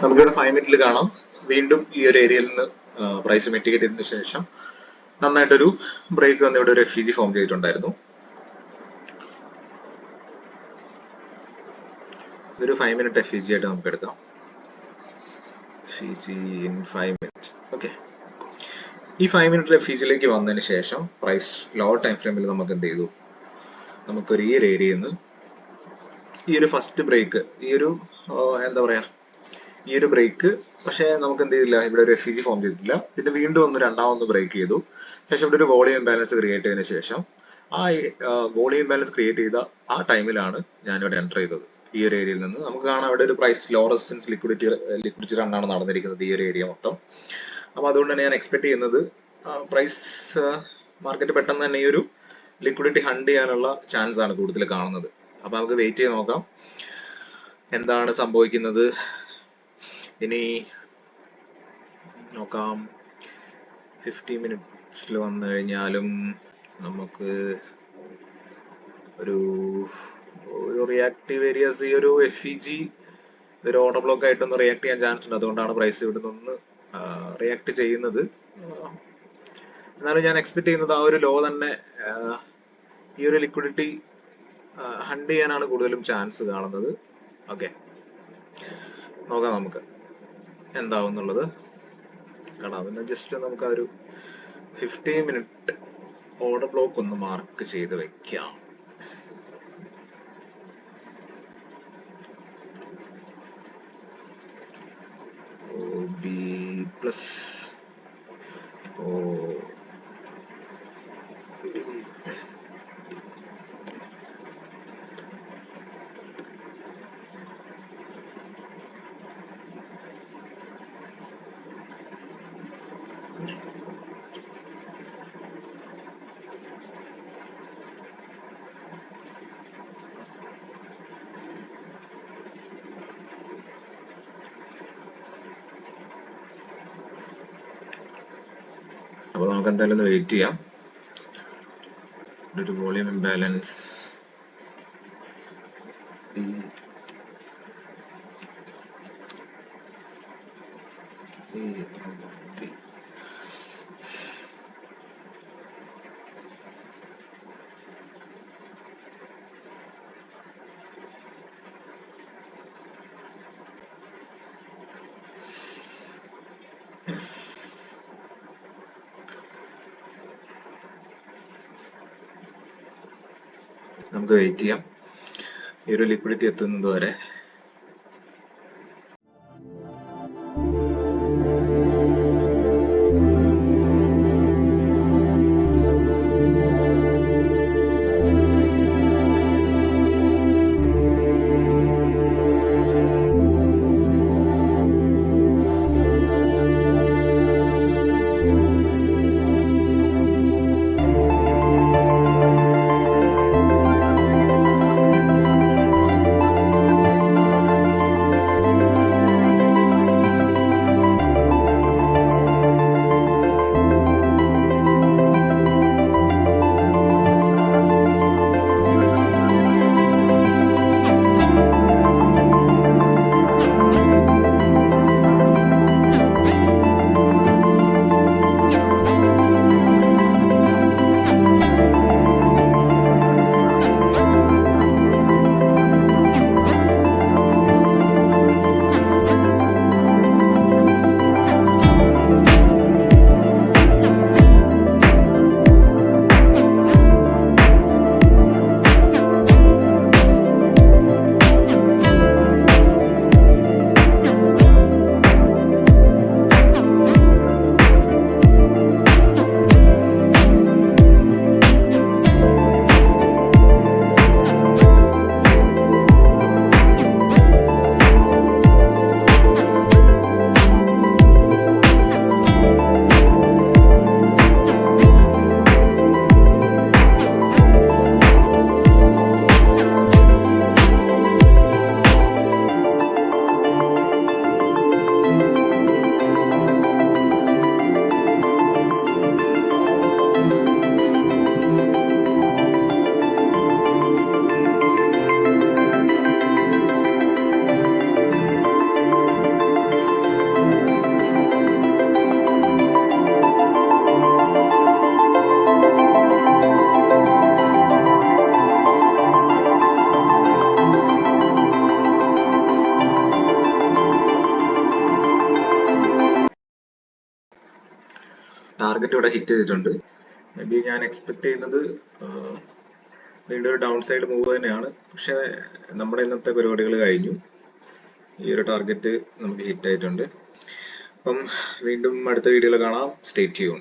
നമുക്കിവിടെ 5 മിനിറ്റിൽ കാണാം. വീണ്ടും ഈ ഒരു ഏരിയയിൽ നിന്ന് പ്രൈസ് മിറ്റിഗേറ്റ് ചെയ്തതിനു ശേഷം നന്നായിട്ടൊരു ബ്രേക്ക് വന്ന് ഇവിടെ ഒരു FEG ഫോം ചെയ്തിട്ടുണ്ടായിരുന്നു. ഇതൊരു 5 മിനിറ്റ് FEG ആയിട്ട് നമുക്ക് എടുക്കാം. FEG in 5 minutes. ഓക്കെ, ഈ 5 മിനിറ്റിലെ FEGയിലേക്ക് വന്നതിന് ശേഷം പ്രൈസ് ലോവർ ടൈം ഫ്രെയിമിൽ നമുക്ക് എന്ത് ചെയ്തു, നമുക്കൊരു ഈ ഒരു ഏരിയയിൽ നിന്ന് ഈ ഒരു ഫസ്റ്റ് ബ്രേക്ക്, ഈ ഒരു എന്താ പറയാ, ഈ ഒരു ബ്രേക്ക് പക്ഷേ നമുക്ക് എന്ത് ചെയ്തില്ല, ഇവിടെ ഒരു FEG ഫോം ചെയ്തിട്ടില്ല. പിന്നെ വീണ്ടും ഒന്ന് രണ്ടാമത് ബ്രേക്ക് ചെയ്തു. ശേഷം ഇവിടെ ഒരു വോളിയം ഇംബാലൻസ് ക്രിയേറ്റ് ചെയ്തതിനു ശേഷം ആ വോളിയം ഇംബാലൻസ് ക്രിയേറ്റ് ചെയ്ത ആ ടൈമിലാണ് ഞാനിവിടെ എൻ്റർ ചെയ്തത്. ഈ ഒരു ഏരിയയിൽ നിന്ന് നമുക്ക് കാണാം ഇവിടെ ഒരു പ്രൈസ് ലോ റെസിസ്റ്റൻസ് ലിക്വിഡിറ്റി റണ്ണാണ് നടന്നിരിക്കുന്നത് ഈ ഒരു ഏരിയ മൊത്തം. അപ്പൊ അതുകൊണ്ട് തന്നെ ഞാൻ എക്സ്പെക്ട് ചെയ്യുന്നത് പ്രൈസ് മാർക്കറ്റ് പെട്ടെന്ന് തന്നെ ഈ ഒരു ലിക്വിഡിറ്റി ഹണ്ട് ചെയ്യാനുള്ള ചാൻസ് ആണ് കൂടുതൽ കാണുന്നത്. അപ്പൊ നമുക്ക് വെയിറ്റ് ചെയ്ത് നോക്കാം എന്താണ് സംഭവിക്കുന്നത്. ഇനി നോക്കാം, 50 മിനിറ്റ്സിൽ വന്നു കഴിഞ്ഞാലും നമുക്ക് ഒരു റിയാക്റ്റീവ് ഏരിയസ്, ഈ ഒരു FEG ഒരു ഓർഡർ ബ്ലോക്ക് ആയിട്ടൊന്ന് റിയാക്ട് ചെയ്യാൻ ചാൻസ് ഉണ്ട്. അതുകൊണ്ടാണ് പ്രൈസ് ഇവിടെ നിന്ന് റിയാക്ട് ചെയ്യുന്നത്. എന്നാലും ഞാൻ എക്സ്പെക്ട് ചെയ്യുന്നത് ആ ഒരു ലോ തന്നെ ഈ ഒരു ലിക്വിഡിറ്റി ഹണ്ട് ചെയ്യാനാണ് കൂടുതലും ചാൻസ് കാണുന്നത്. ഓക്കെ, നോക്കാം നമുക്ക് എന്താവും എന്നുള്ളത് കാണാം. പിന്നെ ജസ്റ്റ് നമുക്ക് ആ ഒരു 15 മിനിറ്റ് ഓർഡർ ബ്ലോക്ക് ഒന്ന് മാർക്ക് ചെയ്ത് വെക്കാം. OB പ്ലസ് അപ്പോൾ നമുക്ക് എന്തായാലും ഒന്ന് വെയിറ്റ് ചെയ്യാം. ഒരു വോളിയം ഇംബാലൻസ് നമുക്ക് വെയിറ്റ് ചെയ്യാം ഈ ഒരു ലിക്വിഡിറ്റി എത്തുന്നത് വരെ. ടാർഗറ്റ് ഇവിടെ ഹിറ്റ് ചെയ്തിട്ടുണ്ട്. മേ ബി ഞാൻ എക്സ്പെക്ട് ചെയ്യുന്നത് വീണ്ടും ഒരു ഡൗൺ സൈഡ് മൂവ് തന്നെയാണ്. പക്ഷെ നമ്മുടെ ഇന്നത്തെ പരിപാടികൾ കഴിഞ്ഞു. ഈ ഒരു ടാർഗറ്റ് നമുക്ക് ഹിറ്റ് ആയിട്ടുണ്ട്. അപ്പം വീണ്ടും അടുത്ത വീഡിയോയിൽ കാണാം. Stay tune.